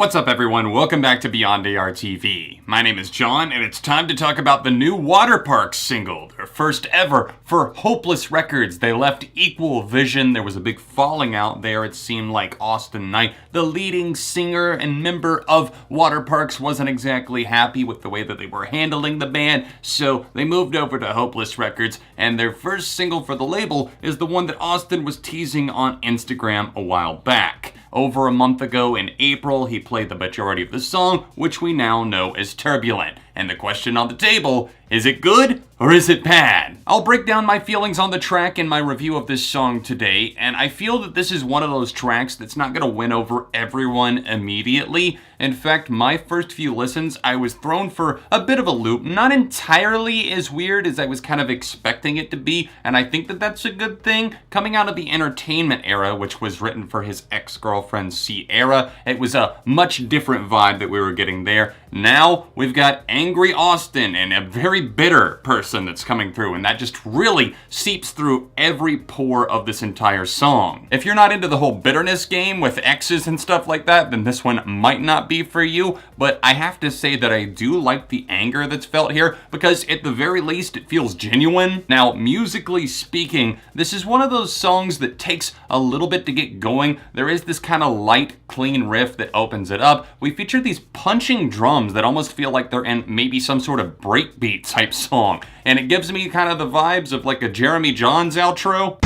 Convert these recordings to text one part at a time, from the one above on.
What's up everyone, welcome back to Beyond ARTV. My name is John and it's time to talk about the new Waterparks single, their first ever for Hopeless Records. They left Equal Vision, there was a big falling out there. It seemed like Austin Knight, the leading singer and member of Waterparks, wasn't exactly happy with the way that they were handling the band, so they moved over to Hopeless Records, and their first single for the label is the one that Austin was teasing on Instagram a while back. Over a month ago in April, he played the majority of the song, which we now know as Turbulent. And the question on the table, is it good or is it bad? I'll break down my feelings on the track in my review of this song today, and I feel that this is one of those tracks that's not gonna win over everyone immediately. In fact, my first few listens, I was thrown for a bit of a loop, not entirely as weird as I was kind of expecting it to be, and I think that that's a good thing. Coming out of the Entertainment era, which was written for his ex-girlfriend Sierra, it was a much different vibe that we were getting there. Now, we've got angry Austin and a very bitter person that's coming through, and that just really seeps through every pore of this entire song. If you're not into the whole bitterness game with exes and stuff like that, then this one might not be for you, but I have to say that I do like the anger that's felt here, because at the very least it feels genuine. Now, musically speaking, this is one of those songs that takes a little bit to get going. There is this kind of light, clean riff that opens it up. We feature these punching drums that almost feel like they're in maybe some sort of breakbeat type song, and it gives me kind of the vibes of like a Jeremy Johns outro.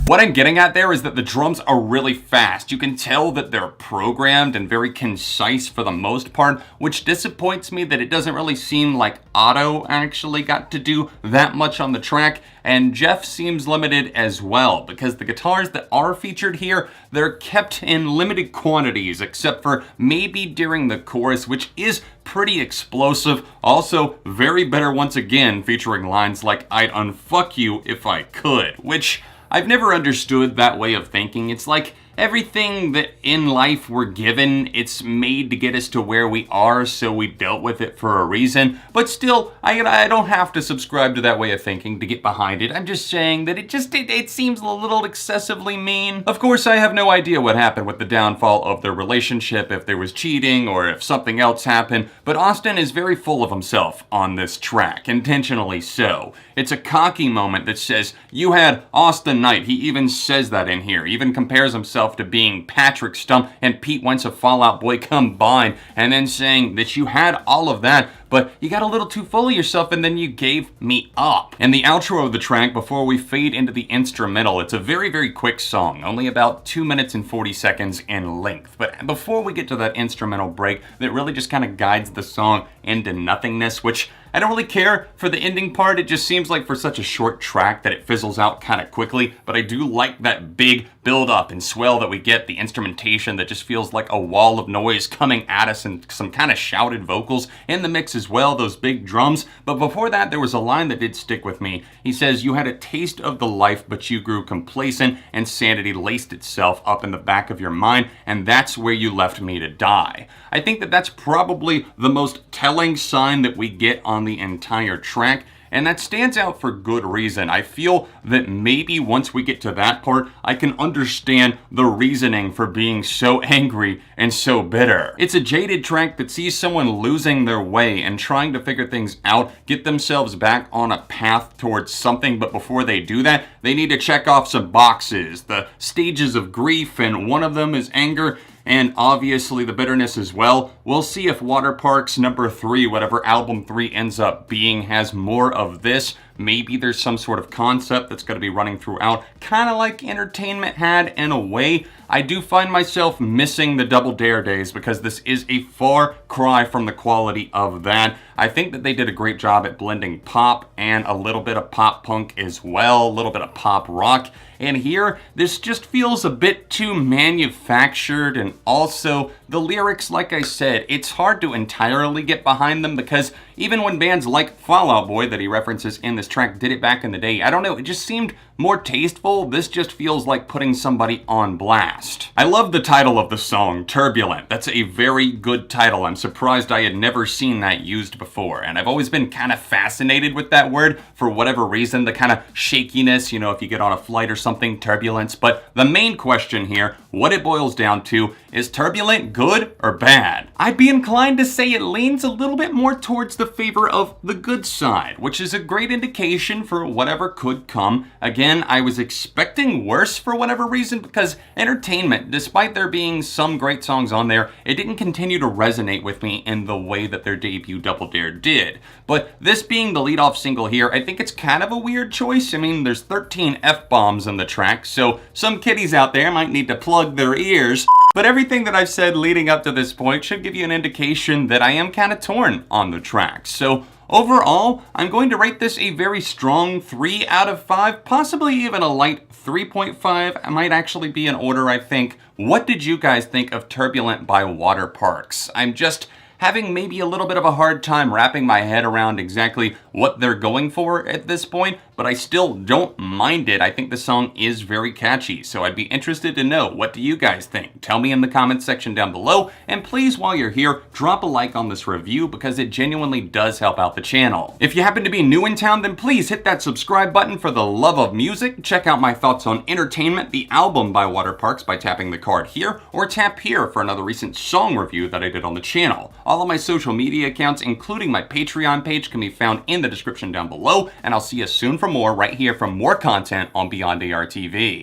What I'm getting at there is that the drums are really fast. You can tell that they're programmed and very concise for the most part, which disappoints me that it doesn't really seem like Otto actually got to do that much on the track, and Jeff seems limited as well, because the guitars that are featured here, they're kept in limited quantities, except for maybe during the chorus, which is pretty explosive. Also, very bitter once again, featuring lines like, "I'd unfuck you if I could," which I've never understood that way of thinking. It's like everything that in life we're given, it's made to get us to where we are, so we dealt with it for a reason. But still, I don't have to subscribe to that way of thinking to get behind it. I'm just saying that it seems a little excessively mean. Of course, I have no idea what happened with the downfall of their relationship, if there was cheating or if something else happened, but Austin is very full of himself on this track, intentionally so. It's a cocky moment that says, "You had Austin Knight." He even says that in here, even compares himself to being Patrick Stump and Pete Wentz of Fall Out Boy combined, and then saying that you had all of that, but you got a little too full of yourself and then you gave me up. And the outro of the track, before we fade into the instrumental, it's a very, very quick song, only about 2 minutes and 40 seconds in length. But before we get to that instrumental break that really just kind of guides the song into nothingness, which I don't really care for the ending part. It just seems like for such a short track that it fizzles out kind of quickly, but I do like that big build up and swell that we get, the instrumentation that just feels like a wall of noise coming at us, and some kind of shouted vocals in the mix as well, those big drums. But before that, there was a line that did stick with me. He says, "You had a taste of the life, but you grew complacent, and sanity laced itself up in the back of your mind, and that's where you left me to die." I think that that's probably the most telling sign that we get on the entire track, and that stands out for good reason. I feel that maybe once we get to that part, I can understand the reasoning for being so angry and so bitter. It's a jaded track that sees someone losing their way and trying to figure things out, get themselves back on a path towards something, but before they do that, they need to check off some boxes, the stages of grief, and one of them is anger, and obviously the bitterness as well. We'll see if Waterparks number 3, whatever album 3 ends up being, has more of this. Maybe there's some sort of concept that's going to be running throughout, kind of like Entertainment had in a way. I do find myself missing the Double Dare days, because this is a far cry from the quality of that. I think that they did a great job at blending pop and a little bit of pop punk as well, a little bit of pop rock. And here, this just feels a bit too manufactured, and also the lyrics, like I said, it's hard to entirely get behind them, because even when bands like Fall Out Boy that he references in this track did it back in the day, I don't know, it just seemed more tasteful. This just feels like putting somebody on blast. I love the title of the song, Turbulent. That's a very good title. I'm surprised I had never seen that used before, and I've always been kind of fascinated with that word for whatever reason, the kind of shakiness, you know, if you get on a flight or something, turbulence. But the main question here, what it boils down to, is Turbulent good or bad? I'd be inclined to say it leans a little bit more towards the favor of the good side, which is a great indication for whatever could come. Again, I was expecting worse for whatever reason, because Entertainment, despite there being some great songs on there, it didn't continue to resonate with me in the way that their debut Double Dare did. But this being the lead-off single here, I think it's kind of a weird choice. I mean, there's 13 F-bombs in the track, so some kiddies out there might need to plug their ears. But everything that I've said leading up to this point should give you an indication that I am kind of torn on the track. So overall, I'm going to rate this a very strong 3 out of 5, possibly even a light 3.5. I might actually be in order, I think. What did you guys think of Turbulent by Waterparks? I'm just having maybe a little bit of a hard time wrapping my head around exactly what they're going for at this point, but I still don't mind it. I think the song is very catchy, so I'd be interested to know, what do you guys think? Tell me in the comments section down below, and please, while you're here, drop a like on this review because it genuinely does help out the channel. If you happen to be new in town, then please hit that subscribe button for the love of music. Check out my thoughts on Entertainment, the album by Waterparks, by tapping the card here, or tap here for another recent song review that I did on the channel. All of my social media accounts, including my Patreon page, can be found in the description down below, and I'll see you soon for more right here from more content on Beyond ARTV.